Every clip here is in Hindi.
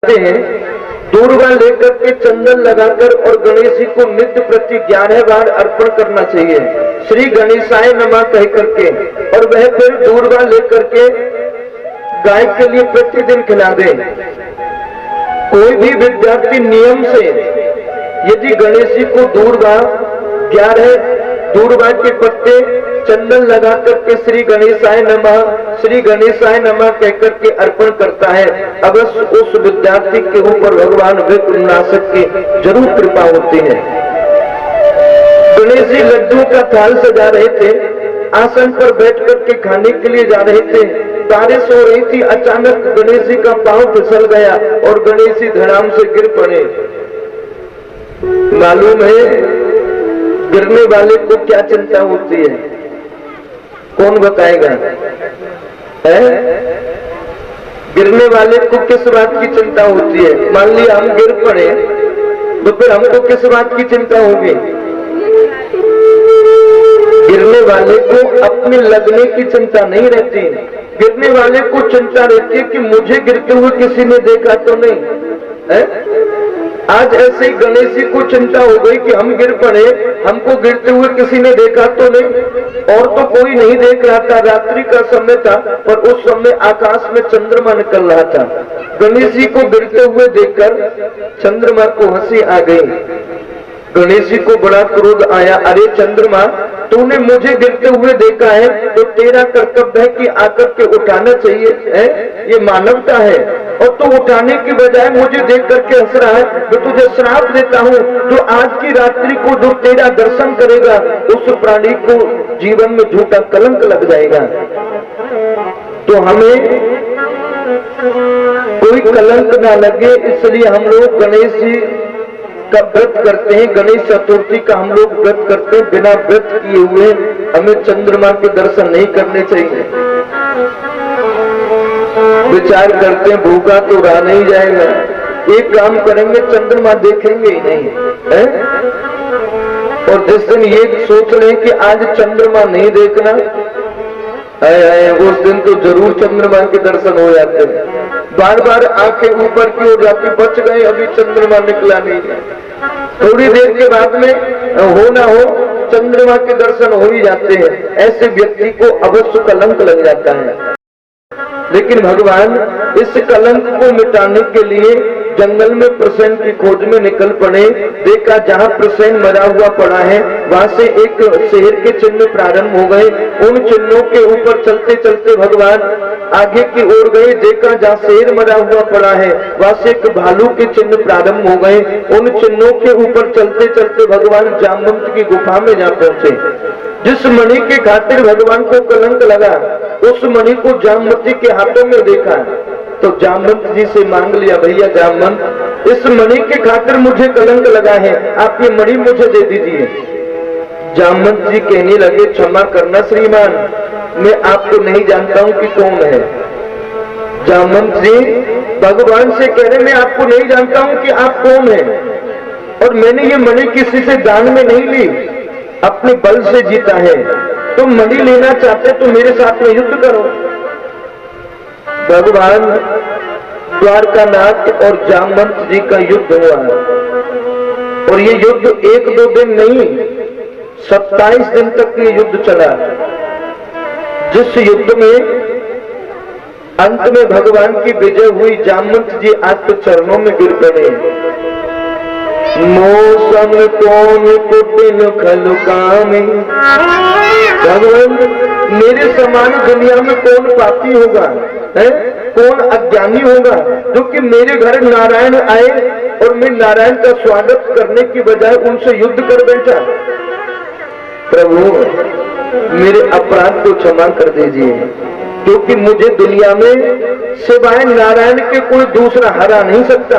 हैं, दूर्वा लेकर के चंदन लगाकर और गणेश जी को नित्य प्रति 11 बार अर्पण करना चाहिए, श्री गणेशाय नमः कह करके। और वह फिर दूर्वा लेकर के गाय के लिए प्रतिदिन खिला दे। कोई भी विद्यार्थी नियम से यदि गणेश जी को दूर्वा 11 दूर्वा के पत्ते चंदन लगा करके श्री गणेशाय नमः कहकर के अर्पण करता है, अवश्य उस विद्यार्थी के ऊपर भगवान विघ्ननाशक की जरूर कृपा होती है। गणेश जी लड्डू का थाल सजा रहे थे, आसन पर बैठ करके खाने के लिए जा रहे थे। बारिश हो रही थी, अचानक गणेश जी का पांव फिसल गया और गणेश जी धड़ाम से गिर पड़े। मालूम है गिरने वाले को क्या चिंता होती है? कौन बताएगा? गिरने वाले को किस बात की चिंता होती है? मान लिया हम गिर पड़े तो फिर हमको किस बात की चिंता होगी? गिरने वाले को अपने लगने की चिंता नहीं रहती, गिरने वाले को चिंता रहती है कि मुझे गिरते हुए किसी ने देखा तो नहीं है? आज ऐसे ही गणेश जी को चिंता हो गई कि हम गिर पड़े, हमको गिरते हुए किसी ने देखा तो नहीं। और तो कोई नहीं देख रहा था, रात्रि का समय था, पर उस समय आकाश में चंद्रमा निकल रहा था। गणेश जी को गिरते हुए देखकर चंद्रमा को हंसी आ गई। गणेश जी को बड़ा क्रोध आया, अरे चंद्रमा, तूने मुझे गिरते हुए देखा है तो तेरा कर्तव्य है कि आकर के उठाना चाहिए है? ये मानवता है। और तू उठाने की बजाय मुझे देख करके हंस रहा है। मैं तुझे श्राप देता हूँ, जो आज की रात्रि को जो तेरा दर्शन करेगा उस प्राणी को जीवन में झूठा कलंक लग जाएगा। तो हमें कोई कलंक ना लगे, इसलिए हम लोग गणेश जी का व्रत करते हैं। गणेश चतुर्थी का हम लोग व्रत करते हैं। बिना व्रत किए हुए हमें चंद्रमा के दर्शन नहीं करने चाहिए। विचार करते हैं भूखा तो रहा नहीं जाएगा, एक काम करेंगे चंद्रमा देखेंगे ही नहीं है? और जिस दिन ये सोच रहे हैं कि आज चंद्रमा नहीं देखना है, उस दिन तो जरूर चंद्रमा के दर्शन हो जाते हैं। बार बार आंखें ऊपर की ओर जाती, बच गए अभी चंद्रमा निकला नहीं। थोड़ी देर के बाद में हो ना हो चंद्रमा के दर्शन हो ही जाते हैं। ऐसे व्यक्ति को अवश्य कलंक लग जाता है। लेकिन भगवान इस कलंक को मिटाने के लिए जंगल में प्रसेन की खोज में निकल पड़े। देखा जहाँ प्रसेन मरा हुआ पड़ा है वहां से एक शेर के चिन्ह प्रारंभ हो गए। उन चिन्हों के ऊपर चलते चलते भगवान आगे की ओर गए। देखा जहाँ शेर मरा हुआ पड़ा है वहां से एक भालू के चिन्ह प्रारंभ हो गए। उन चिन्हों के ऊपर चलते चलते भगवान जामवंत की गुफा में जा पहुंचे। जिस मणि के खातिर भगवान को कलंक लगा उस मणि को जामवंती के हाथों में देखा तो जामवंत जी से मांग लिया, भैया जामवंत, इस मणि के खातिर मुझे कलंक लगा है, आप ये मणि मुझे दे दीजिए। जामवंत जी कहने लगे, क्षमा करना श्रीमान, मैं आपको नहीं जानता हूं कि कौन है। जामवंत जी भगवान से कह रहे, मैं आपको नहीं जानता हूं कि आप कौन है, और मैंने ये मणि किसी से दान में नहीं ली, अपने बल से जीता है। तुम मणि लेना चाहते तो मेरे साथ में युद्ध करो। भगवान द्वारकानाथ और जामवंत जी का युद्ध हुआ और ये युद्ध 1-2 दिन नहीं 27 दिन तक ये युद्ध चला। जिस युद्ध में अंत में भगवान की विजय हुई, जामवंत जी आपके चरणों में गिर पड़े। मौसम कौन कुटिन खलुकामी, भगवान मेरे समान दुनिया में कौन पापी होगा है? कौन अज्ञानी होगा जो कि मेरे घर नारायण आए और मैं नारायण का स्वागत करने की बजाय उनसे युद्ध कर बैठा। प्रभु मेरे अपराध को क्षमा कर दीजिए, क्योंकि मुझे दुनिया में सिवाय नारायण के कोई दूसरा हरा नहीं सकता।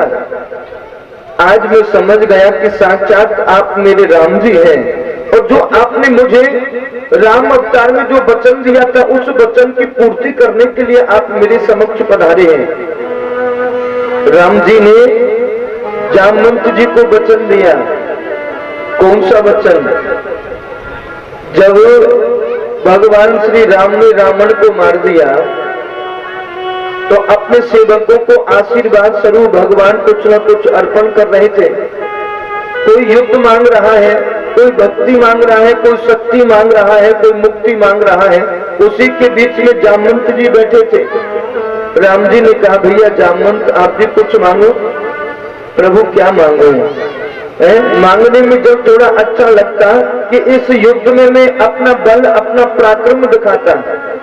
आज मैं समझ गया कि साक्षात आप मेरे राम जी हैं, और जो आपने मुझे राम अवतार में जो वचन दिया था उस वचन की पूर्ति करने के लिए आप मेरे समक्ष पधारे हैं। राम जी ने जामवंत जी को वचन दिया। कौन सा वचन? जब भगवान श्री राम ने रावण को मार दिया तो अपने सेवकों को आशीर्वाद स्वरूप भगवान कुछ न कुछ अर्पण कर रहे थे। कोई युद्ध मांग रहा है, कोई भक्ति मांग रहा है, कोई शक्ति मांग रहा है, कोई मुक्ति मांग रहा है। उसी के बीच में जामवंत जी बैठे थे। राम जी ने कहा, भैया जामवंत आप भी कुछ मांगो। प्रभु क्या मांगो? मांगने में जब थोड़ा अच्छा लगता कि इस युद्ध में मैं अपना बल, अपना पराक्रम दिखाता।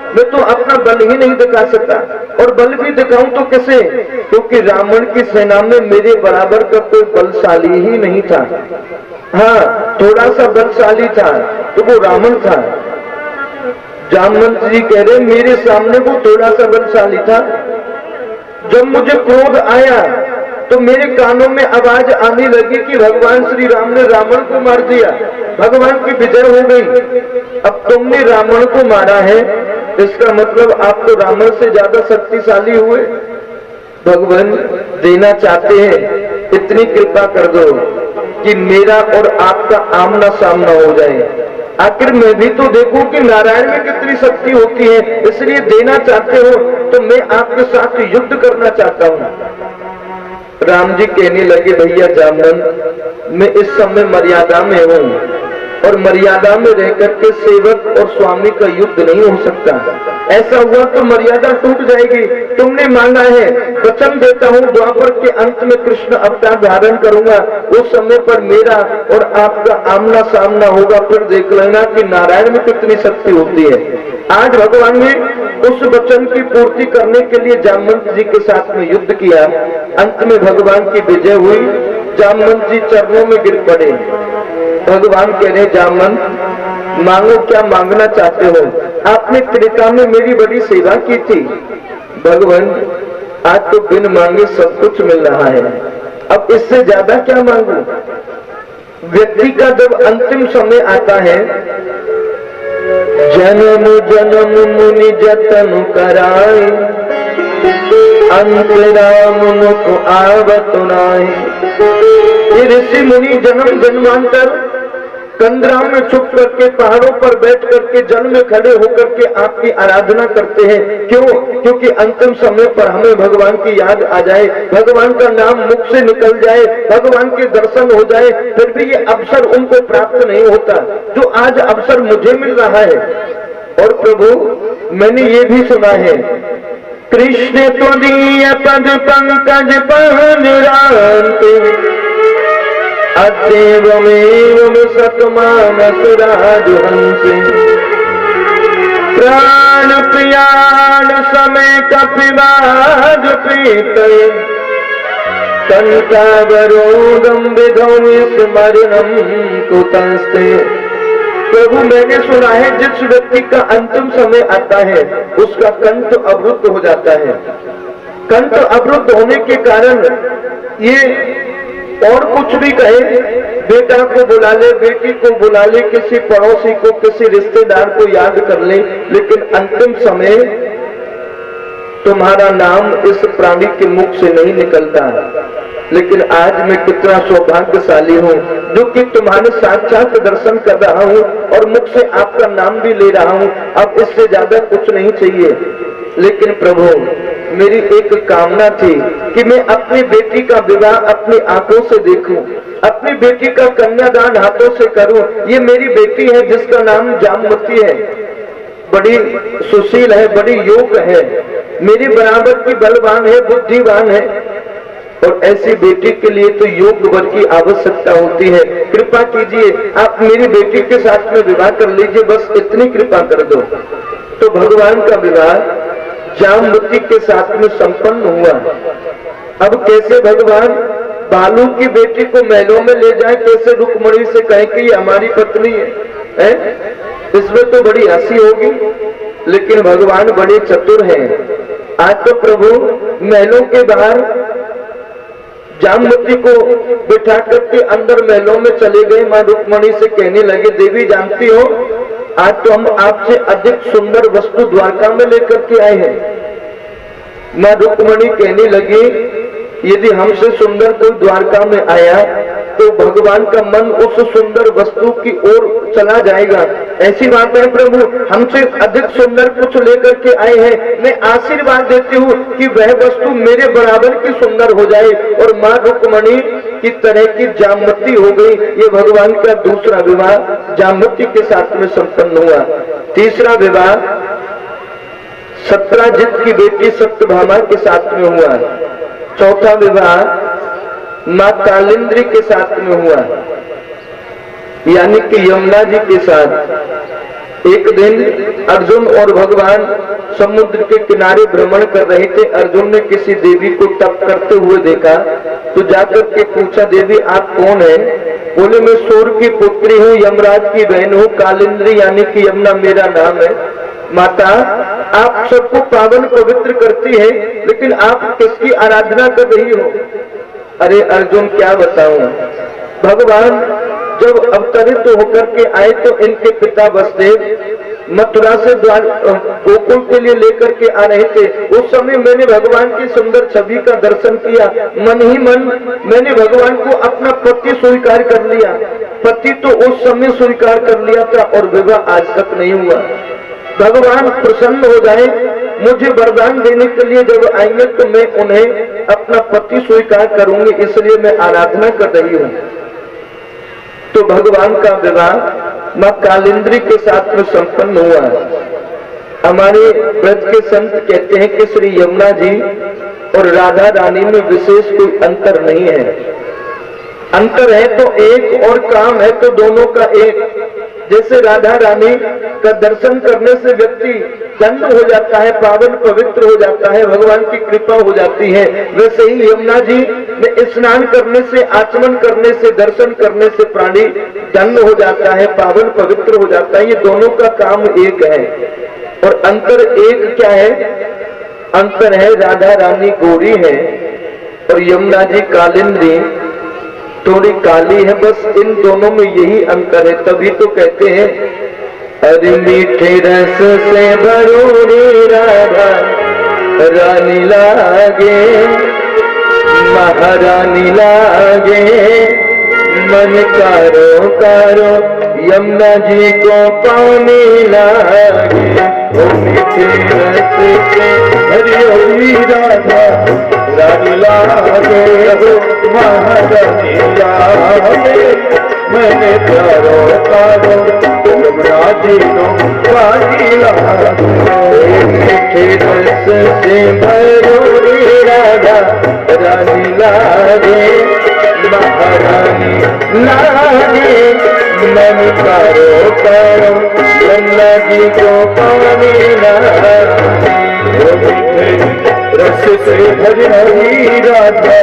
मैं तो अपना बल ही नहीं दिखा सकता, और बल भी दिखाऊं तो कैसे? क्योंकि रावण की सेना में मेरे बराबर का कोई बलशाली ही नहीं था। हाँ, थोड़ा सा बलशाली था तो वो रावण था। जामवंत जी कह रहे मेरे सामने वो थोड़ा सा बलशाली था। जब मुझे क्रोध आया तो मेरे कानों में आवाज आने लगी कि भगवान श्री राम ने रावण को मार दिया, भगवान की विजय हो गई। अब तुमने रावण को मारा है, इसका मतलब आप तो रावण से ज्यादा शक्तिशाली हुए। भगवान देना चाहते हैं, इतनी कृपा कर दो कि मेरा और आपका आमना सामना हो जाए। आखिर मैं भी तो देखूं कि नारायण में कितनी शक्ति होती है, इसलिए देना चाहते हो तो मैं आपके साथ युद्ध करना चाहता हूं। राम जी कहने लगे, भैया जामवंत, मैं इस समय मर्यादा में हूँ, और मर्यादा में रहकर के सेवक और स्वामी का युद्ध नहीं हो सकता। ऐसा हुआ तो मर्यादा टूट जाएगी। तुमने मांगा है, वचन देता हूँ द्वापर के अंत में कृष्ण अवतार धारण करूंगा। उस समय पर मेरा और आपका आमना सामना होगा, फिर देख लेना कि नारायण में कितनी शक्ति होती है। आज भगवान ने उस वचन की पूर्ति करने के लिए जामवंत जी के साथ में युद्ध किया। अंत में भगवान की विजय हुई। जामवंत जी चरणों में गिर पड़े। भगवान कह रहे, जामवंत मांगो, क्या मांगना चाहते हो? आपने त्रेता में मेरी बड़ी सेवा की थी। भगवान आज तो बिन मांगे सब कुछ मिल रहा है, अब इससे ज्यादा क्या मांगू? व्यक्ति का जब अंतिम समय आता है, जन्म जन्म मुनि जतन कराए, अंत राम मुख आवत नाहि। ऋषि मुनि जन्म जन्मांतर कंदरा में छुप करके, पहाड़ों पर बैठ करके, जल में खड़े होकर के आपकी आराधना करते हैं। क्यों? क्योंकि अंतिम समय पर हमें भगवान की याद आ जाए, भगवान का नाम मुख से निकल जाए, भगवान के दर्शन हो जाए। फिर भी ये अवसर उनको प्राप्त नहीं होता जो आज अवसर मुझे मिल रहा है। और प्रभु मैंने ये भी सुना है, कृष्ण त्वदीय पद पंकज पहनरांते, अदेवमेव सतमानस राजहंसे, प्राण प्रियाण समय कपिवाद प्रीतये, कंठावरोधम विधौ स्मरणम कुतस्ते। प्रभु मैंने सुना है, जिस व्यक्ति का अंतिम समय आता है उसका कंठ अवरुद्ध हो जाता है। कंठ अवरुद्ध होने के कारण ये और कुछ भी कहे, बेटा को बुला ले, बेटी को बुला ले, किसी पड़ोसी को, किसी रिश्तेदार को याद कर ले, लेकिन अंतिम समय तुम्हारा नाम इस प्राणी के मुख से नहीं निकलता। लेकिन आज मैं कितना सौभाग्यशाली हूँ जो कि तुम्हारे साक्षात दर्शन कर रहा हूँ और मुख से आपका नाम भी ले रहा हूँ। अब इससे ज्यादा कुछ नहीं चाहिए। लेकिन प्रभु मेरी एक कामना थी कि मैं अपनी बेटी का विवाह अपनी आंखों से देखूं, अपनी बेटी का कन्यादान हाथों से करूं। ये मेरी बेटी है जिसका नाम जामवती है, बड़ी सुशील है, बड़ी योग्य है, मेरी बराबर की बलवान है, बुद्धिवान है। और ऐसी बेटी के लिए तो योग्य वर की आवश्यकता होती है। कृपा कीजिए, आप मेरी बेटी के साथ में विवाह कर लीजिए, बस इतनी कृपा कर दो। तो भगवान का विवाह जामवती के साथ में संपन्न हुआ। अब कैसे भगवान बालू की बेटी को महलों में ले जाए, कैसे रुक्मणी से कहे कि ये हमारी पत्नी है? इसमें तो बड़ी हंसी होगी, लेकिन भगवान बड़े चतुर हैं। आज तो प्रभु महलों के बाहर जामवती को बिठा करके अंदर महलों में चले गए। माँ रुक्मणी से कहने लगे, देवी जानती हो आज तो हम आपसे अधिक सुंदर वस्तु द्वारका में लेकर के आए हैं। माँ रुक्मणी कहने लगी, यदि हमसे सुंदर कोई द्वारका में आया तो भगवान का मन उस सुंदर वस्तु की ओर चला जाएगा। ऐसी बात है प्रभु, हमसे अधिक सुंदर कुछ लेकर के आए हैं, मैं आशीर्वाद देती हूँ कि वह वस्तु मेरे बराबर की सुंदर हो जाए। और माँ रुक्मणी की तरह की जामवती हो गई। ये भगवान का दूसरा विवाह जामवती के साथ में संपन्न हुआ। तीसरा विवाह सत्राजित की बेटी सत्यभामा के साथ में हुआ। चौथा विवाह माँ कालिंद्री के साथ में हुआ, यानी कि यमुना जी के साथ। एक दिन अर्जुन और भगवान समुद्र के किनारे भ्रमण कर रहे थे। अर्जुन ने किसी देवी को तप करते हुए देखा तो जाकर के पूछा, देवी आप कौन है? बोले, मैं सूर्य की पुत्री हूँ, यमराज की बहन हूँ, कालिंद्री यानी कि यमुना मेरा नाम है। माता, आप सबको पावन पवित्र करती है, लेकिन आप किसकी आराधना कर रही हो? अरे अर्जुन, क्या बताऊं, भगवान जब अवतरित होकर के आए तो इनके पिता वसुदेव मथुरा से गोकुल के लिए लेकर के आ रहे थे। उस समय मैंने भगवान की सुंदर छवि का दर्शन किया। मन ही मन मैंने भगवान को अपना पति स्वीकार कर लिया। पति तो उस समय स्वीकार कर लिया था और विवाह आज तक नहीं हुआ। भगवान प्रसन्न हो जाए, मुझे वरदान देने के लिए जब आएंगे तो मैं उन्हें अपना पति स्वीकार करूंगी, इसलिए मैं आराधना कर रही हूँ। तो भगवान का विवाह माँ कालिंद्री के साथ में संपन्न हुआ। हमारे ब्रज के संत कहते हैं कि श्री यमुना जी और राधा रानी में विशेष कोई अंतर नहीं है। अंतर है तो एक और काम है तो दोनों का एक। जैसे राधा रानी का दर्शन करने से व्यक्ति धन्य हो जाता है, पावन पवित्र हो जाता है, भगवान की कृपा हो जाती है, वैसे ही यमुना जी में स्नान करने से, आचमन करने से, दर्शन करने से प्राणी धन्य हो जाता है, पावन पवित्र हो जाता है। ये दोनों का काम एक है। और अंतर एक क्या है? अंतर है राधा रानी गोरी है और यमुना जी कालिंद्री थोड़ी काली है, बस इन दोनों में यही अंतर है। तभी तो कहते हैं, अरे मीठे रस से भरोरी राधा रानी लागे, महारानी लागे, मन कारो कारो यमुना जी को पानी लागे। ओ मीठे रस से भरोरी राधा रानी लागे, महारानी लागे, मैंने प्यारो कारो यमुना जी को पानी लागे। मीठे रस से भरोरी राधा रानी लागे, महारानी लागे, मैंने प्यारो कारो यमुना जी को पानी लागे। रस से भरी राधा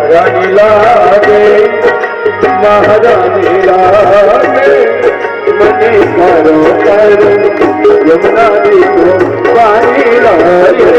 रानी लागे, महारानी लागे, मने करो करो यमुना जी को पानी लागे।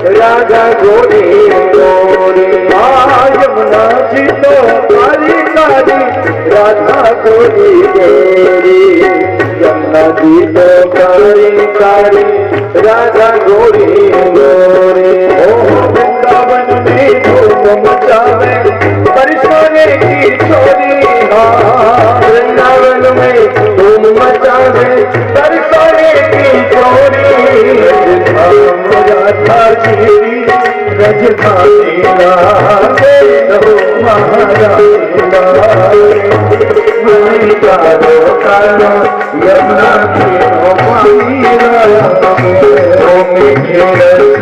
राधा गोरी राधा गोरी गोरी, यमुना जी तो कारी कारी राधा गोरी गोरी, यमुना जी तो कारी कारी राधा गोरी गोरी। वृंदावन में धूम मचावे बरसाने की छोरी, वृंदावन में धूम मचावे बरसाने की छोरी। राधा जी रजधानी लागे, महारानी लागे, कारो कारो यमुना जी को पानी लागे। मीठे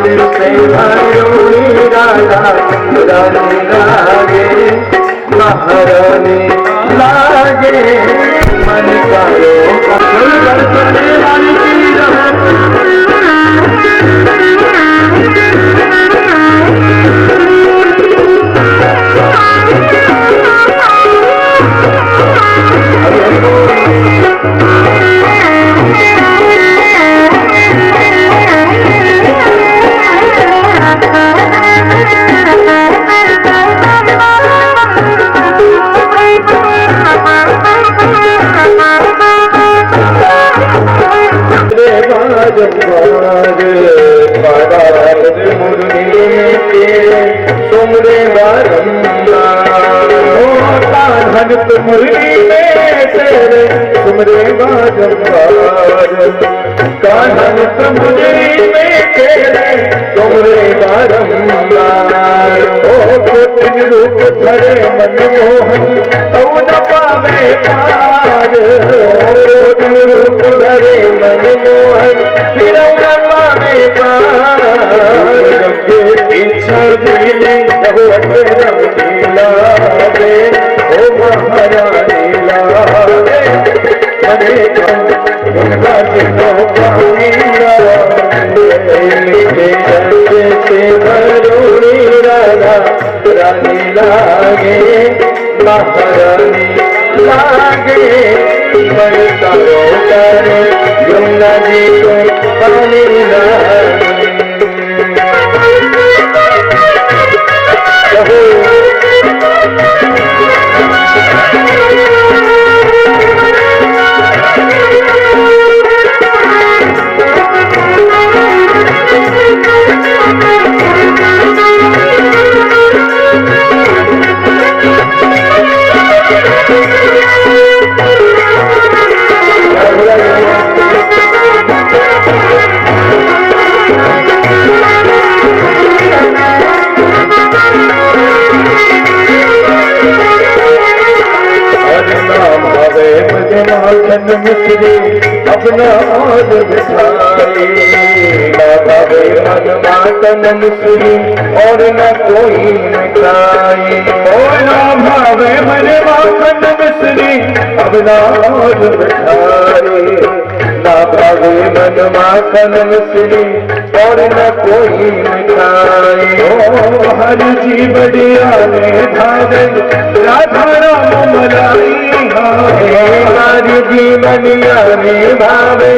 रस से भरोरी राधा रानी लागे, महारानी लागे, मन कारो कारो बाजंबार मुरली के सुमरे बारंबार भगत मुरली में तेरे सुमरे बाजंबार कानत मुरली में तेरे सुमरे बारंबार ओ कोटिन रूप धरे मनमोहन औ न पावे पार कोटिन रूप धरे मनमोहन फिर न पावे पार इच्छा दिले हो लीला दे ओ महारानी लागे मने गंगा जी को पानीला लिखे जैसे से भरोड़ी राधा रानी लागे महारानी लागे मन करो करे गंगा जी को पानी लागे मिश्री अपना और बिठाई भावे मन मातन मिश्री और न कोई मिठाई और ना भावे मन मातन मिश्री अपना और बिठाई ना भावे मन मातन मिश्री और न कोई मिठाई ओ हर जी बढ़िया ने भावे राधा राम मलाई हर जी बढ़िया ने भावे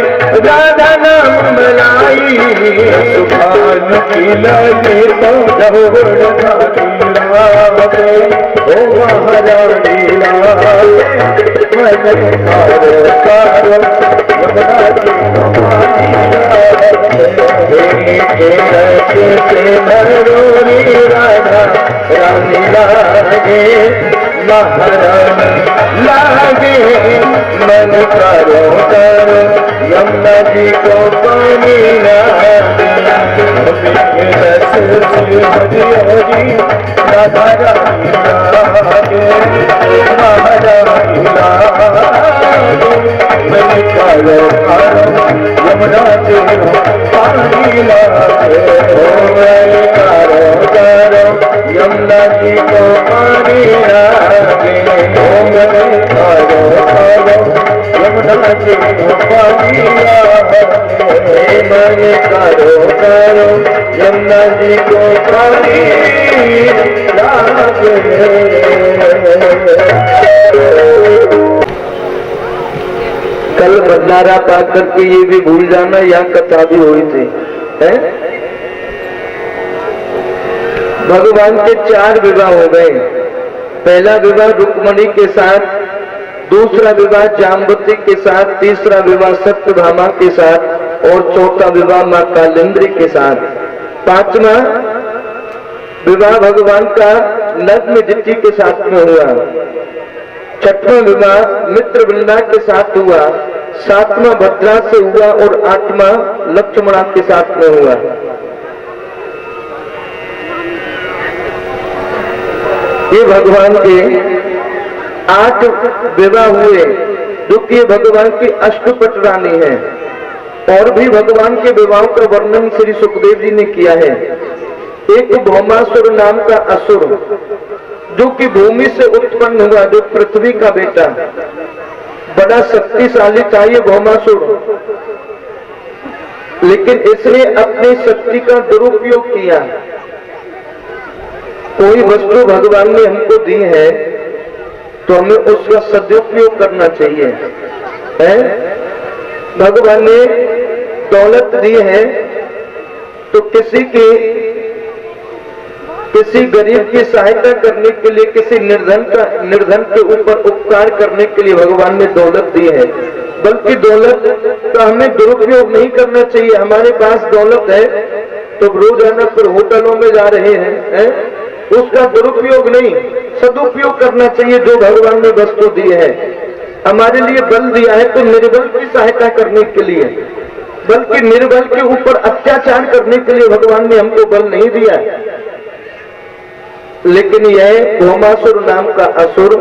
राधा नाम मलाई सुभान की लगे तो जहोड़ लागे ओ महारानी लागे मन कारो कारो यमुना जी हमारी लागे से भरोड़ी राधा रानी लागे महारानी लागे मन करो करो यमुना जी को पानी लागे राधा रानी लागे महारानी लागे मन करो करो यमुना जी को पानी लागे मन करो करो यमुना जी को पानी लागे मन करो करो यमुना जी को पानी लागे मन करो करो यमुना जी को पानी लागे। कल भंडारा पा करके ये भी भूल जाना यहाँ कथा भी हुई थी है? भगवान के 4 विवाह हो गए। पहला विवाह रुक्मणी के साथ, दूसरा विवाह जाम्बती के साथ, तीसरा विवाह सत्यभामा के साथ और चौथा विवाह मां कालिंद्री के साथ। 5वां विवाह भगवान का नग्नजिति के साथ में हुआ। 6वां विवाह मित्रवृंदा के साथ हुआ। 7वां भद्रा से हुआ और 8वां लक्ष्मणा के साथ में हुआ। ये भगवान के 8 विवाह हुए, जो कि भगवान की अष्टपट रानी है। और भी भगवान के विवाहों का वर्णन श्री सुखदेव जी ने किया है। एक भौमासुर नाम का असुर, जो कि भूमि से उत्पन्न हुआ, जो पृथ्वी का बेटा, बड़ा शक्तिशाली था ये भौमासुर। लेकिन इसने अपनी शक्ति का दुरुपयोग किया। कोई वस्तु भगवान ने हमको दी है तो हमें उसका सदुपयोग करना चाहिए है? भगवान ने दौलत दी है तो किसी गरीब की सहायता करने के लिए, किसी निर्धन के ऊपर उपकार करने के लिए भगवान ने दौलत दी है। बल्कि दौलत का हमें दुरुपयोग नहीं करना चाहिए। हमारे पास दौलत है तो रोजाना फिर होटलों में जा रहे हैं, उसका दुरुपयोग नहीं, सदुपयोग करना चाहिए। जो भगवान ने वस्तु दी है, हमारे लिए बल दिया है तो निर्बल की सहायता करने के लिए, बल्कि निर्बल के ऊपर अत्याचार करने के लिए भगवान ने हमको बल नहीं दिया। लेकिन यह भौमासुर नाम का असुर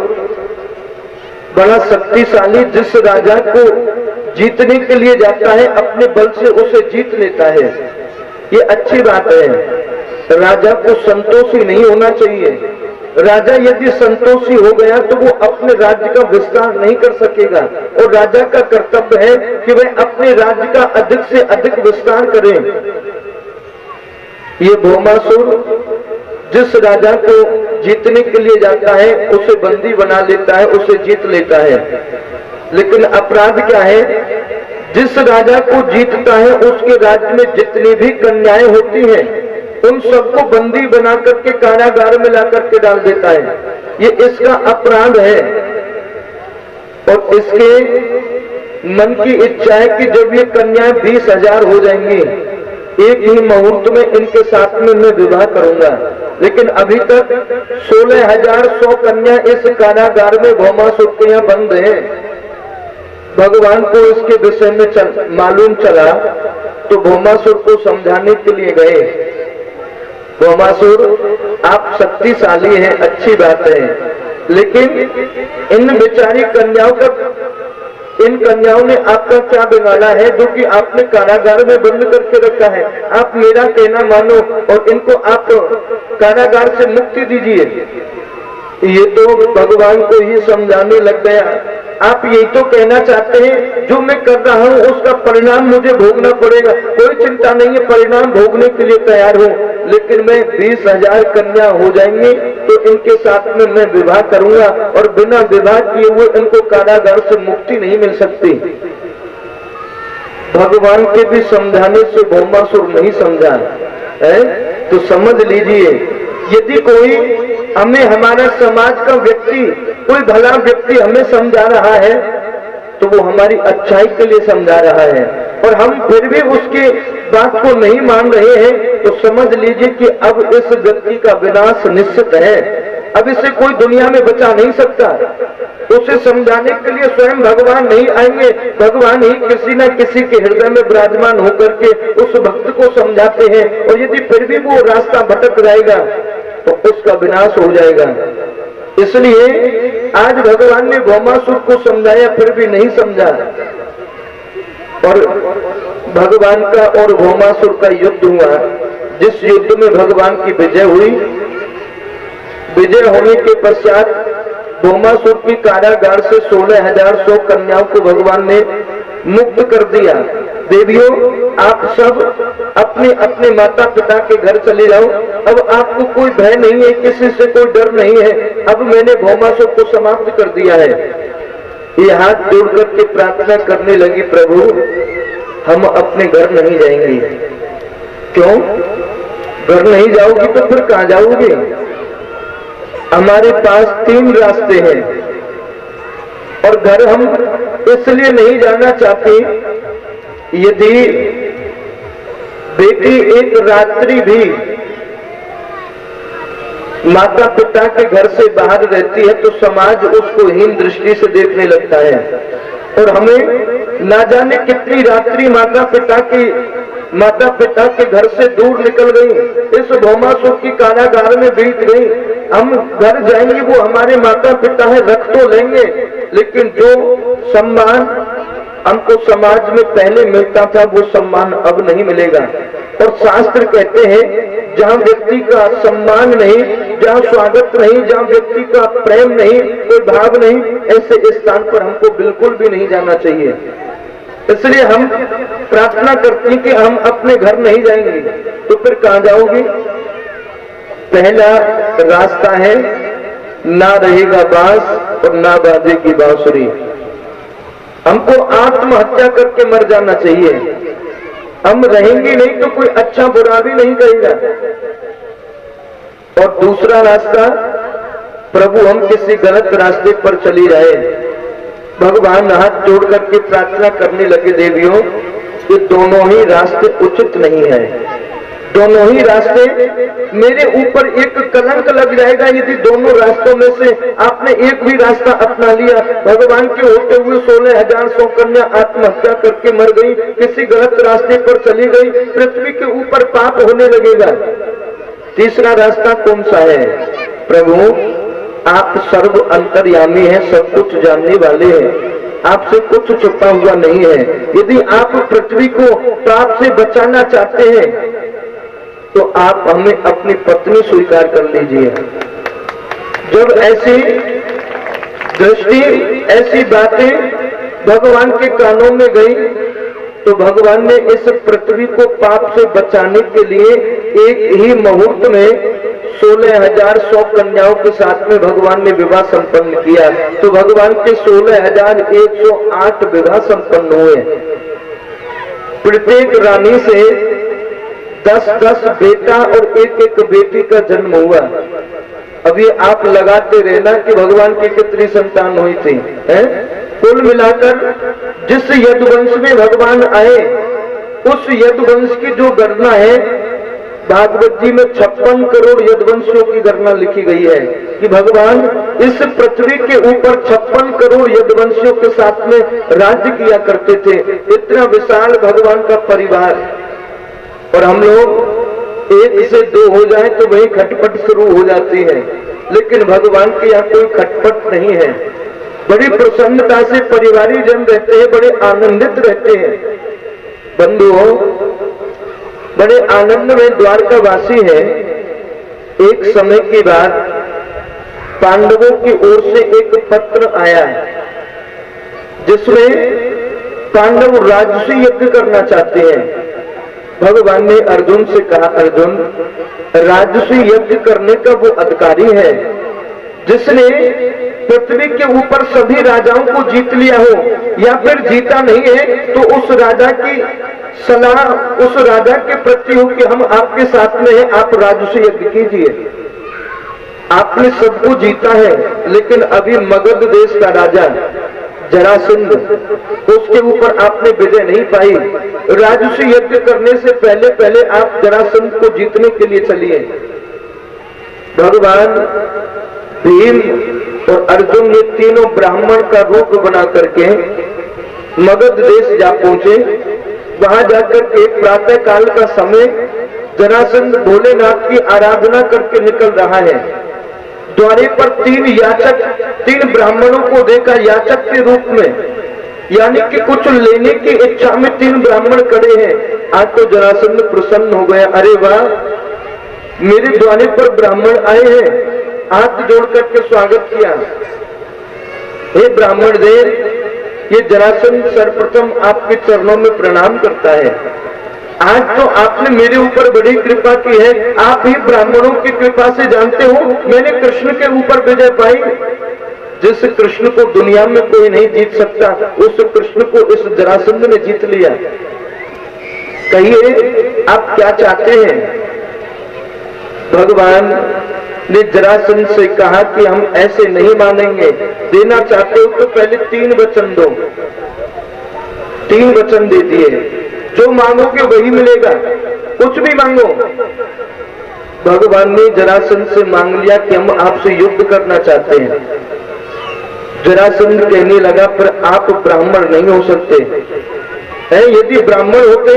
बड़ा शक्तिशाली, जिस राजा को जीतने के लिए जाता है अपने बल से उसे जीत लेता है। ये अच्छी बात है। राजा को संतोषी नहीं होना चाहिए। राजा यदि संतोषी हो गया तो वो अपने राज्य का विस्तार नहीं कर सकेगा, और राजा का कर्तव्य है कि वह अपने राज्य का अधिक से अधिक विस्तार करे। ये भौमासुर जिस राजा को जीतने के लिए जाता है उसे बंदी बना लेता है, उसे जीत लेता है। लेकिन अपराध क्या है? जिस राजा को जीतता है उसके राज्य में जितनी भी कन्याएं होती हैं उन सबको बंदी बना करके कारागार में ला करके डाल देता है। ये इसका अपराध है। और इसके मन की इच्छा है कि जब ये कन्याएं 20,000 हो जाएंगी, एक ही मुहूर्त में इनके साथ में मैं विवाह करूंगा। लेकिन अभी तक 16,100 कन्या इस कारागार में भौमासुर के यहाँ बंद हैं। भगवान को इसके विषय में मालूम चला तो भौमासुर को समझाने के लिए गए। भौमासुर, आप शक्तिशाली हैं, अच्छी बात है, लेकिन इन बेचारी कन्याओं का, इन कन्याओं ने आपका क्या बिगाड़ा है जो कि आपने कारागार में बंद करके रखा है? आप मेरा कहना मानो और इनको आप कारागार से मुक्ति दीजिए। ये तो भगवान को ही समझाने लग गया। आप यही तो कहना चाहते हैं जो मैं कर रहा हूं उसका परिणाम मुझे भोगना पड़ेगा। कोई चिंता नहीं है, परिणाम भोगने के लिए तैयार हूं, लेकिन मैं 20,000 कन्या हो जाएंगे तो इनके साथ में मैं विवाह करूंगा, और बिना विवाह किए हुए इनको कारागार से मुक्ति नहीं मिल सकती। भगवान के भी समझाने से भौमासुर नहीं समझा है। तो समझ लीजिए, यदि कोई हमें, हमारा समाज का व्यक्ति, कोई भला व्यक्ति हमें समझा रहा है तो वो हमारी अच्छाई के लिए समझा रहा है, और हम फिर भी उसकी बात को नहीं मान रहे हैं, तो समझ लीजिए कि अब इस व्यक्ति का विनाश निश्चित है। अब इसे कोई दुनिया में बचा नहीं सकता। उसे समझाने के लिए स्वयं भगवान नहीं आएंगे, भगवान ही किसी न किसी के हृदय में विराजमान होकर के उस भक्त को समझाते हैं। और यदि फिर भी वो रास्ता भटक जाएगा तो उसका विनाश हो जाएगा। इसलिए आज भगवान ने भौमासुर को समझाया, फिर भी नहीं समझा, और भगवान का और भौमासुर का युद्ध हुआ। जिस युद्ध में भगवान की विजय हुई, विजय होने के पश्चात भौमासुर की कारागार से 16,100 कन्याओं को भगवान ने मुक्त कर दिया। देवियों, आप सब अपने अपने माता पिता के घर चले जाओ। अब आपको कोई भय नहीं है, किसी से कोई डर नहीं है। अब मैंने भौमासुर को समाप्त कर दिया है। ये हाथ जोड़ करके प्रार्थना करने लगी, प्रभु हम अपने घर नहीं जाएंगे। क्यों? घर नहीं जाओगी तो फिर कहां जाओगे? हमारे पास 3 रास्ते हैं, और घर हम इसलिए नहीं जाना चाहते, यदि बेटी एक रात्रि भी माता पिता के घर से बाहर रहती है तो समाज उसको हीन दृष्टि से देखने लगता है। और हमें ना जाने कितनी रात्रि माता पिता के घर से दूर निकल गई, इस भौमासुर की कारागार में बीत गई। हम घर जाएंगे, वो हमारे माता पिता है, रख तो लेंगे, लेकिन जो सम्मान हमको समाज में पहले मिलता था वो सम्मान अब नहीं मिलेगा। और शास्त्र कहते हैं जहाँ व्यक्ति का सम्मान नहीं, जहाँ स्वागत नहीं, जहाँ व्यक्ति का प्रेम नहीं, कोई भाव नहीं, ऐसे स्थान पर हमको बिल्कुल भी नहीं जाना चाहिए। इसलिए हम प्रार्थना करते हैं कि हम अपने घर नहीं जाएंगे। तो फिर कहाँ जाओगे? पहला रास्ता है, ना रहेगा बांस और ना बाजेगी बांसुरी। हमको आत्महत्या करके मर जाना चाहिए। हम रहेंगे नहीं तो कोई अच्छा बुरा भी नहीं कहेगा। और दूसरा रास्ता, प्रभु हम किसी गलत रास्ते पर चली जाए, भगवान हाथ जोड़ करके प्रार्थना करने लगे, देवियों ये दोनों ही रास्ते उचित नहीं है, दोनों ही रास्ते मेरे ऊपर एक कलंक लग जाएगा यदि दोनों रास्तों में से आपने एक भी रास्ता अपना लिया। भगवान के होते हुए 16,100 कन्या आत्महत्या करके मर गई, किसी गलत रास्ते पर चली गई, पृथ्वी के ऊपर पाप होने लगेगा। तीसरा रास्ता कौन सा है? प्रभु आप सर्व अंतर्यामी हैं, सब कुछ जानने वाले हैं, आपसे कुछ छुपा हुआ नहीं है। यदि आप पृथ्वी को पाप से बचाना चाहते हैं तो आप हमें अपनी पत्नी स्वीकार कर लीजिए। जब ऐसी दृष्टि, ऐसी बातें भगवान के कानों में गई तो भगवान ने इस पृथ्वी को पाप से बचाने के लिए एक ही मुहूर्त में 16,100 कन्याओं के साथ में भगवान ने विवाह संपन्न किया। तो भगवान के 16,108 विवाह संपन्न हुए। प्रत्येक रानी से 10-10 बेटा और एक बेटी का जन्म हुआ। अभी आप लगाते रहना कि भगवान की कितनी संतान हुई थी, हैं? कुल मिलाकर जिस यदुवंश में भगवान आए उस यदुवंश की जो गणना है, भागवत जी में 56 करोड़ यदुवंशियों की गणना लिखी गई है कि भगवान इस पृथ्वी के ऊपर 56 करोड़ यदुवंशियों के साथ में राज्य किया करते थे। इतना विशाल भगवान का परिवार, और हम लोग 1 से 2 हो जाए तो वही खटपट शुरू हो जाती है, लेकिन भगवान के यहाँ कोई खटपट नहीं है। बड़ी प्रसन्नता से परिवारी जन रहते हैं, बड़े आनंदित रहते हैं। बंधुओं, बड़े आनंद में द्वारकावासी है। एक समय के बाद पांडवों की ओर से एक पत्र आया जिसमें पांडव राजसी यज्ञ करना चाहते हैं। भगवान ने अर्जुन से कहा, अर्जुन राजसी यज्ञ करने का वो अधिकारी है जिसने पृथ्वी के ऊपर सभी राजाओं को जीत लिया हो, या फिर जीता नहीं है तो उस राजा की सलाह उस राजा के प्रति हो कि हम आपके साथ में हैं, आप राजसी यज्ञ कीजिए। आपने सबको जीता है, लेकिन अभी मगध देश का राजा जरासंध, उसके ऊपर आपने विजय नहीं पाई। राजसी यज्ञ करने से पहले पहले आप जरासंध को जीतने के लिए चलिए। भगवान भीम और अर्जुन ने तीनों ब्राह्मण का रूप बना करके मगध देश जा पहुंचे। वहां जाकर के प्रातः काल का समय जरासंध भोलेनाथ की आराधना करके निकल रहा है। द्वारे पर 3 याचक, 3 ब्राह्मणों को देखा याचक के रूप में, यानी कि कुछ लेने की इच्छा में 3 ब्राह्मण खड़े हैं। आज तो जरासंध प्रसन्न हो गया, अरे वाह, मेरे द्वारे पर ब्राह्मण आए हैं। हाथ जोड़ करके स्वागत किया। हे ब्राह्मण देव, ये जरासंध सर्वप्रथम आपके चरणों में प्रणाम करता है। आज तो आपने मेरे ऊपर बड़ी कृपा की है। आप ही ब्राह्मणों की कृपा से जानते हो मैंने कृष्ण के ऊपर विजय पाई। जिस कृष्ण को दुनिया में कोई नहीं जीत सकता, उस कृष्ण को इस जरासंध ने जीत लिया। कहिए आप क्या चाहते हैं? भगवान ने जरासंध से कहा कि हम ऐसे नहीं मानेंगे, देना चाहते हो तो पहले 3 वचन दो। 3 वचन दे दिए, जो मांगोगे वही मिलेगा, कुछ भी मांगो। भगवान ने जरासंध से मांग लिया कि हम आपसे युद्ध करना चाहते हैं। जरासंध कहने लगा, पर आप ब्राह्मण नहीं हो सकते हैं। यदि ब्राह्मण होते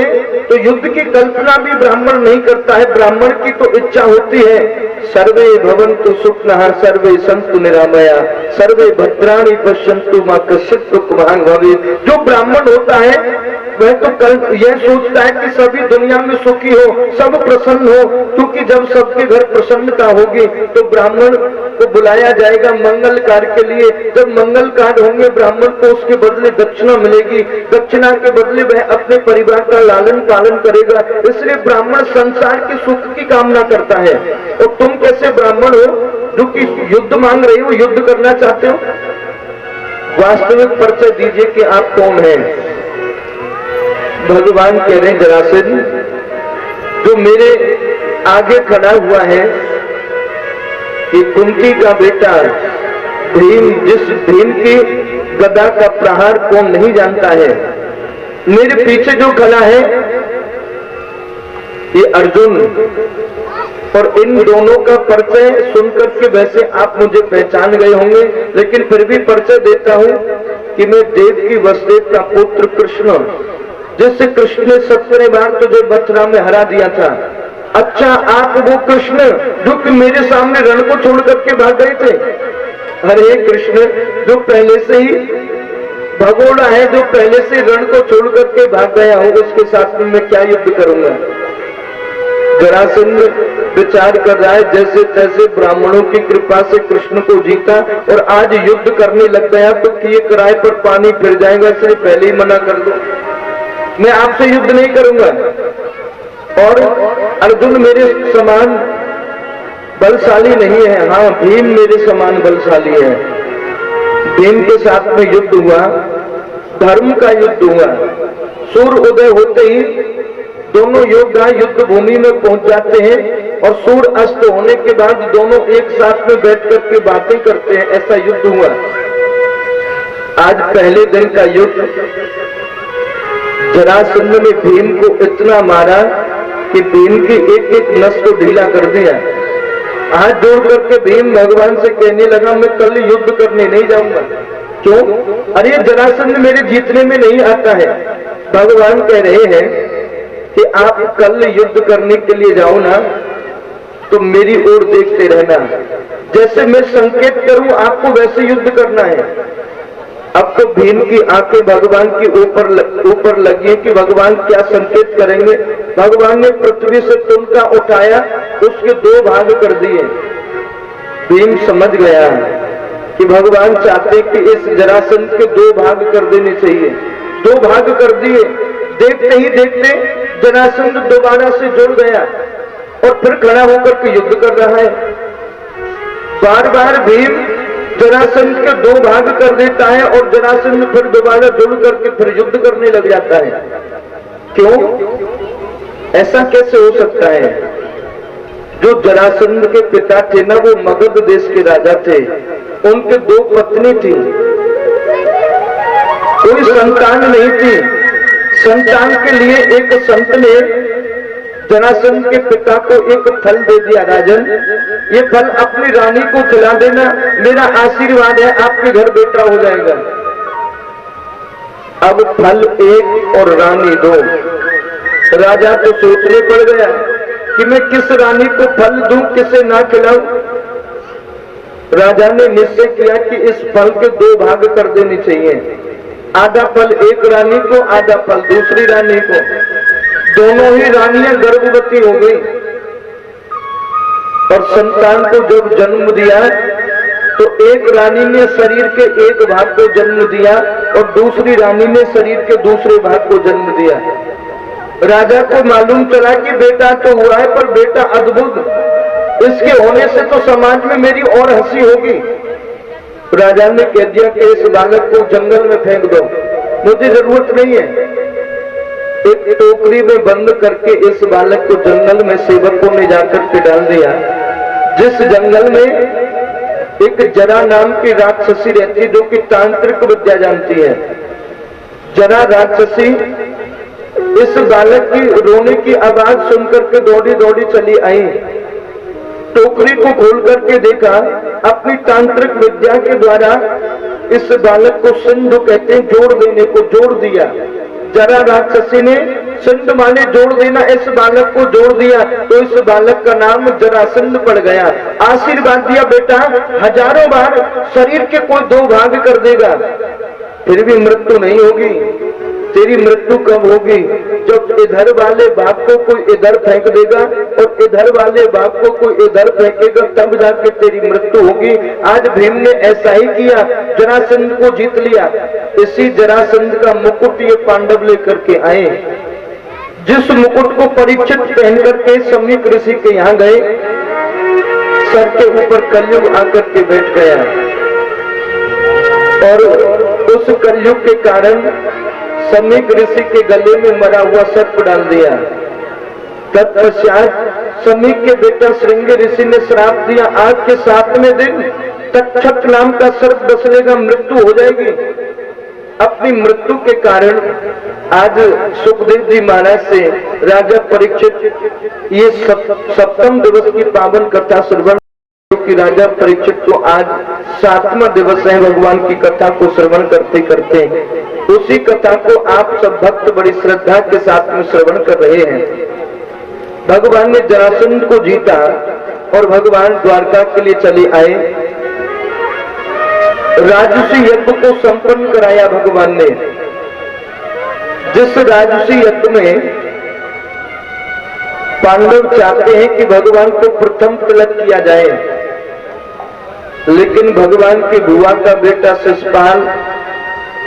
तो युद्ध की कल्पना भी ब्राह्मण नहीं करता है। ब्राह्मण की तो इच्छा होती है, सर्वे भवन्तु सुखिनः सर्वे सन्तु निरामया सर्वे भद्राणि पश्यन्तु मा कश्चित् दुःखभाग् भवेत्। जो ब्राह्मण होता है वह तो कल यह सोचता है कि सभी दुनिया में सुखी हो, सब प्रसन्न हो, क्योंकि जब सबके घर प्रसन्नता होगी तो ब्राह्मण को बुलाया जाएगा मंगल कार्य के लिए। जब मंगल कार्य होंगे ब्राह्मण को उसके बदले दक्षिणा मिलेगी, दक्षिणा के बदले वह अपने परिवार का लालन पालन करेगा। इसलिए ब्राह्मण संसार के सुख की कामना करता है। और तुम कैसे ब्राह्मण हो जो कि युद्ध मांग रहे हो, युद्ध करना चाहते हो? वास्तविक परिचय दीजिए कि आप कौन हैं। भगवान कह रहे हैं, जरासंध जो मेरे आगे खड़ा हुआ है कि कुंती का बेटा भीम, जिस भीम की गदा का प्रहार कौन नहीं जानता है। मेरे पीछे जो खड़ा है ये अर्जुन, और इन दोनों का परिचय सुनकर के वैसे आप मुझे पहचान गए होंगे, लेकिन फिर भी परिचय देता हूं कि मैं देव की वसुदेव का पुत्र कृष्ण, जिससे कृष्ण ने 17 बार तुझे मथुरा में हरा दिया था। अच्छा, आप वो कृष्ण जो कि मेरे सामने रण को छोड़ करके भाग गए थे? अरे कृष्ण जो पहले से ही भगोड़ा है, जो पहले से रण को छोड़ करके भाग गया हूं, उसके साथ में मैं क्या युद्ध करूंगा? जरासंध विचार कर रहा है, जैसे तैसे ब्राह्मणों की कृपा से कृष्ण को जीता और आज युद्ध करने लग गया तो किए किराए पर पानी फिर जाएगा, इसलिए पहले ही मना कर दो, मैं आपसे युद्ध नहीं करूंगा। और अर्जुन मेरे समान बलशाली नहीं है, हाँ भीम मेरे समान बलशाली है। भीम के साथ में युद्ध हुआ, धर्म का युद्ध हुआ। सूर्य उदय होते ही दोनों योद्धा युद्ध भूमि में पहुंच जाते हैं और सूर्य अस्त होने के बाद दोनों एक साथ में बैठ करके बातें करते हैं, ऐसा युद्ध हुआ। आज पहले दिन का युद्ध, जरासंध ने भीम को इतना मारा कि भीम की एक एक नस को ढीला कर दिया। हाथ जोड़ करके भीम भगवान से कहने लगा, मैं कल युद्ध करने नहीं जाऊंगा। क्यों? अरे जरासंध मेरे जीतने में नहीं आता है। भगवान कह रहे हैं कि आप कल युद्ध करने के लिए जाओ ना, तो मेरी ओर देखते रहना, जैसे मैं संकेत करूं आपको वैसे युद्ध करना है। अब तो भीम की आंखें भगवान की ऊपर लगी कि भगवान क्या संकेत करेंगे। भगवान ने पृथ्वी से तुलका उठाया, उसके 2 भाग कर दिए। भीम समझ गया कि भगवान चाहते कि इस जरासंध के 2 भाग कर देने चाहिए। 2 भाग कर दिए। देखते ही देखते जरासंध दोबारा से जुड़ गया और फिर खड़ा होकर के युद्ध कर रहा है। बार बार भीम जरासंध के 2 भाग कर देता है और जरासंध फिर दोबारा जुड़ करके फिर युद्ध करने लग जाता है। क्यों? ऐसा कैसे हो सकता है? जो जरासंध के पिता थे ना, वो मगध देश के राजा थे, उनके 2 पत्नी थी, कोई संतान नहीं थी। संतान के लिए एक संत ने जरासंध के पिता को एक फल दे दिया, राजन ये फल अपनी रानी को खिला देना, मेरा आशीर्वाद है आपके घर बेटा हो जाएगा। अब फल 1 और रानी 2। राजा तो सोचने पड़ गया कि मैं किस रानी को फल दूं, किसे ना खिलाऊं। राजा ने निश्चय किया कि इस फल के 2 भाग कर देने चाहिए, आधा फल एक रानी को, आधा फल दूसरी रानी को। दोनों ही रानियां गर्भवती हो गई और संतान को जब जन्म दिया तो एक रानी ने शरीर के एक भाग को जन्म दिया और दूसरी रानी ने शरीर के दूसरे भाग को जन्म दिया। राजा को मालूम चला कि बेटा तो हुआ है, पर बेटा अद्भुत, इसके होने से तो समाज में मेरी और हंसी होगी। राजा ने कह दिया कि इस बालक को जंगल में फेंक दो, मुझे जरूरत नहीं है। एक टोकरी में बंद करके इस बालक को जंगल में सेवकों ने जाकर के डाल दिया। जिस जंगल में एक जरा नाम की राक्षसी रहती जो कि तांत्रिक विद्या जानती है। जरा राक्षसी इस बालक की रोने की आवाज सुनकर के दौड़ी दौड़ी चली आई। टोकरी को खोल करके देखा, अपनी तांत्रिक विद्या के द्वारा इस बालक को सिंधु कहते हैं जोड़ देने को जोड़ दिया। जरा राक्षसी ने सिंधु माने जोड़ देना, इस बालक को जोड़ दिया तो इस बालक का नाम जरासंध पड़ गया। आशीर्वाद दिया, बेटा हजारों बार शरीर के कोई 2 भाग कर देगा फिर भी मृत्यु नहीं होगी। तेरी मृत्यु कब होगी? जब इधर वाले भाग को कोई इधर फेंक देगा और इधर वाले भाग को कोई इधर फेंकेगा, तब जाके तेरी मृत्यु होगी। आज भीम ने ऐसा ही किया, जरासंध को जीत लिया। इसी जरासंध का मुकुट ये पांडव लेकर के आए। जिस मुकुट को परीक्षित पहन करके सम्यक ऋषि के यहाँ गए, सर के ऊपर कलयुग आकर के बैठ गया और उस कलयुग के कारण सम्यक ऋषि के गले में मरा हुआ सर्प डाल दिया। तत्पश्चात सम्यक के बेटा श्रृंगी ऋषि ने श्राप दिया, आज के 7वें दिन तक्षक नाम का सर्प डसलेगा, मृत्यु हो जाएगी। अपनी मृत्यु के कारण आज सुखदेव जी महाराज से राजा परीक्षित ये सप्तम दिवस की पावन कथा श्रवण की राजा परीक्षित को आज 7वां दिवस है भगवान की कथा को श्रवण करते करते। उसी कथा को आप सब भक्त बड़ी श्रद्धा के साथ में श्रवण कर रहे हैं। भगवान ने जरासंध को जीता और भगवान द्वारका के लिए चले आए। राजसी यज्ञ को संपन्न कराया भगवान ने। जिस राजसी यज्ञ में पांडव चाहते हैं कि भगवान को प्रथम तिलक किया जाए, लेकिन भगवान की बुआ का बेटा शिशुपाल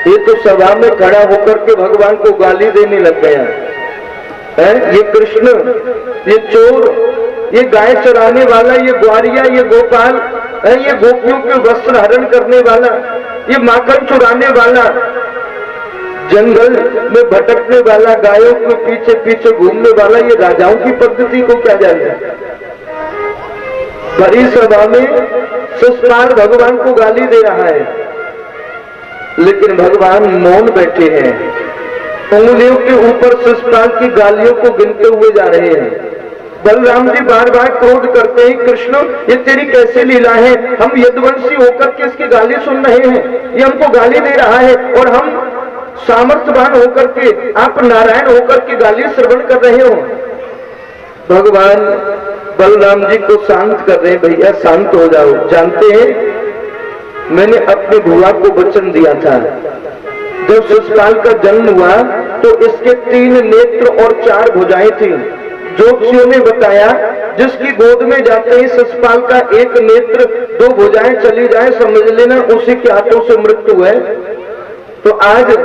ये तो सभा में खड़ा होकर के भगवान को गाली देने लग गया है। ये कृष्ण, ये चोर, ये गाय चराने वाला, ये ग्वारिया, ये गोपाल, ये गोपियों के वस्त्र हरण करने वाला, ये माखन चुराने वाला, जंगल में भटकने वाला, गायों के पीछे पीछे घूमने वाला, ये राजाओं की पद्धति को क्या जाने। बड़ी सभा में शिशुपाल भगवान को गाली दे रहा है, लेकिन भगवान मौन बैठे हैं। उंगलियों के ऊपर शिशुपाल की गालियों को गिनते हुए जा रहे हैं। बलराम जी बार बार क्रोध करते हैं, कृष्ण ये तेरी कैसी लीला है, हम यदुवंशी होकर के इसकी गाली सुन रहे हैं, ये हमको गाली दे रहा है, और हम सामर्थ्यवान होकर के, आप नारायण होकर के गाली श्रवण कर रहे हो। भगवान बलराम जी को शांत कर रहे हैं, भैया शांत हो जाओ। जानते हैं मैंने अपने बुआ को वचन दिया था, जब शिशुपाल का जन्म हुआ तो इसके 3 नेत्र और 4 भुजाएं थी। ज्योतिषियों ने बताया जिसकी गोद में जाते ही शिशुपाल का 1 नेत्र 2 भुजाएं चली जाए, समझ लेना उसी के हाथों से मृत्यु है। तो आज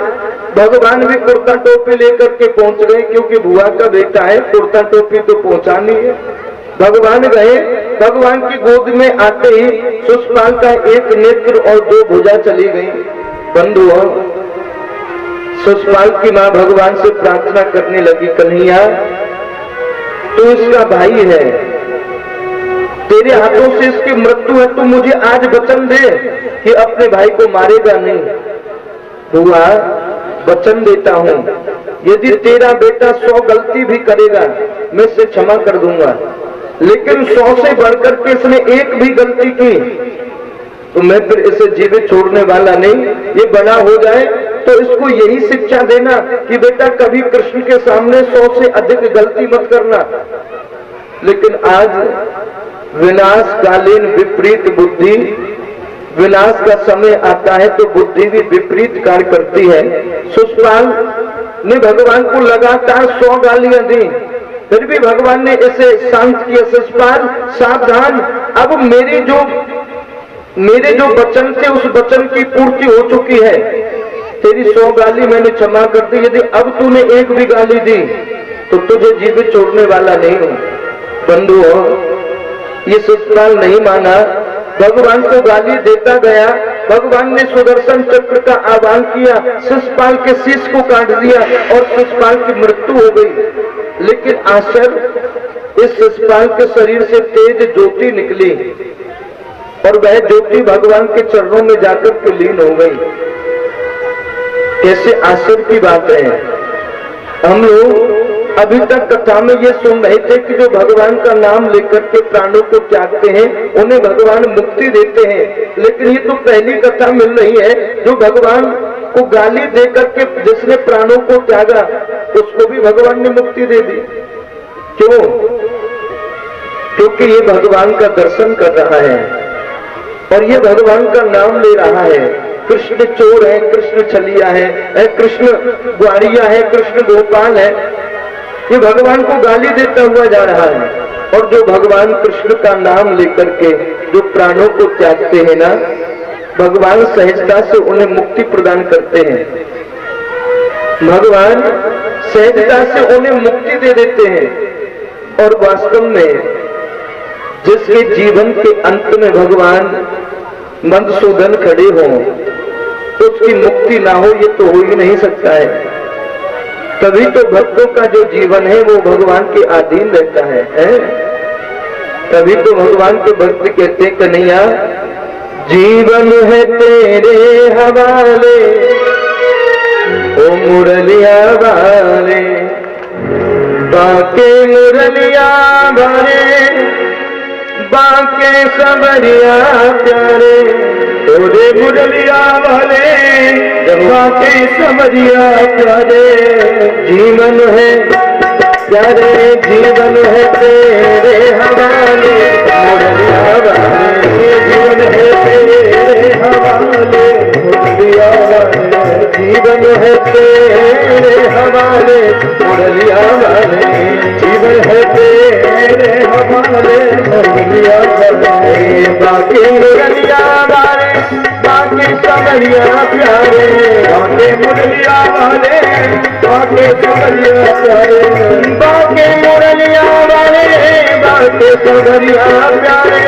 भगवान भी कुर्ता टोपी लेकर के पहुंच गए, क्योंकि बुआ का बेटा है, कुर्ता टोपी तो पहुंचा नहीं है। भगवान गए, भगवान की गोद में आते ही शिशुपाल का 1 नेत्र और 2 भुजा चली गई। बंधुओं, शिशुपाल की मां भगवान से प्रार्थना करने लगी, कन्हैया तू इसका भाई है, तेरे हाथों से इसकी मृत्यु है, तू मुझे आज वचन दे कि अपने भाई को मारेगा नहीं। बुआ वचन देता हूं, यदि तेरा बेटा 100 गलती भी करेगा मैं इसे क्षमा कर दूंगा, लेकिन 100 से बढ़कर के इसने 1 भी गलती की तो मैं फिर इसे जीवित छोड़ने वाला नहीं। ये बड़ा हो जाए तो इसको यही शिक्षा देना कि बेटा कभी कृष्ण के सामने 100 से अधिक गलती मत करना। लेकिन आज विनाशकालीन विपरीत बुद्धि, विनाश का समय आता है तो बुद्धि भी विपरीत कार्य करती है। शिशुपाल ने भगवान को लगातार 100 गालियां दी, फिर भी भगवान ने इसे शांत किया। शिशुपाल सावधान, अब मेरे जो वचन थे उस वचन की पूर्ति हो चुकी है, तेरी 100 गाली मैंने क्षमा कर दी, यदि अब तूने 1 भी गाली दी तो तुझे जीवित छोड़ने वाला नहीं हूं। बंधुओं, ये शिशुपाल नहीं माना, भगवान को गाली देता गया। भगवान ने सुदर्शन चक्र का आह्वान किया, शिशुपाल के शीश को काट दिया और शिशुपाल की मृत्यु हो गई। लेकिन आश्चर्य, इस शिशुपाल के शरीर से तेज ज्योति निकली और वह ज्योति भगवान के चरणों में जाकर के लीन हो गई। कैसे आश्चर्य की बात है। हम लोग अभी तक कथा में ये सुन रहे थे कि जो भगवान का नाम लेकर के प्राणों को त्यागते हैं उन्हें भगवान मुक्ति देते हैं, लेकिन ये तो पहली कथा मिल रही है जो भगवान को गाली देकर के जिसने प्राणों को त्यागा उसको भी भगवान ने मुक्ति दे दी। क्यों? क्योंकि ये भगवान का दर्शन कर रहा है और ये भगवान का नाम ले रहा है। कृष्ण चोर है, कृष्ण छलिया है, कृष्ण ग्वारिया है, कृष्ण गोपाल है, ये भगवान को गाली देता हुआ जा रहा है। और जो भगवान कृष्ण का नाम लेकर के जो प्राणों को त्यागते हैं ना, भगवान सहजता से उन्हें मुक्ति प्रदान करते हैं। भगवान सहजता से उन्हें मुक्ति दे देते हैं। और वास्तव में जिसके जीवन के अंत में भगवान मधुसूदन खड़े हों तो उसकी मुक्ति ना हो, ये तो हो ही नहीं सकता है। तभी तो भक्तों का जो जीवन है वो भगवान के अधीन रहता है। तभी तो भगवान के भक्त कहते हैं, कन्हैया जीवन है तेरे हवाले, ओ मुरलिया वाले, बाके मुरलिया वाले, बाके सबरिया प्यारे, ओरे मुरलिया वाले, बाके सबरिया प्यारे, जीवन है प्यारे, जीवन है तेरे हवाले, मुरलिया वाले, जीवन है तेरे हवाले, मुरलिया वाले, जीवन है तेरे हवाले, मुरलिया वाले, जीवन है तेरे हवाले, मुरलिया वाले, बाकी मुरलिया वाले, बाकी सबरिया प्यारे, बाकी मुरलिया वाले, बाकी सबरिया प्यारे, बाकी मुरलिया वाले, बाकी सबरिया प्यारे,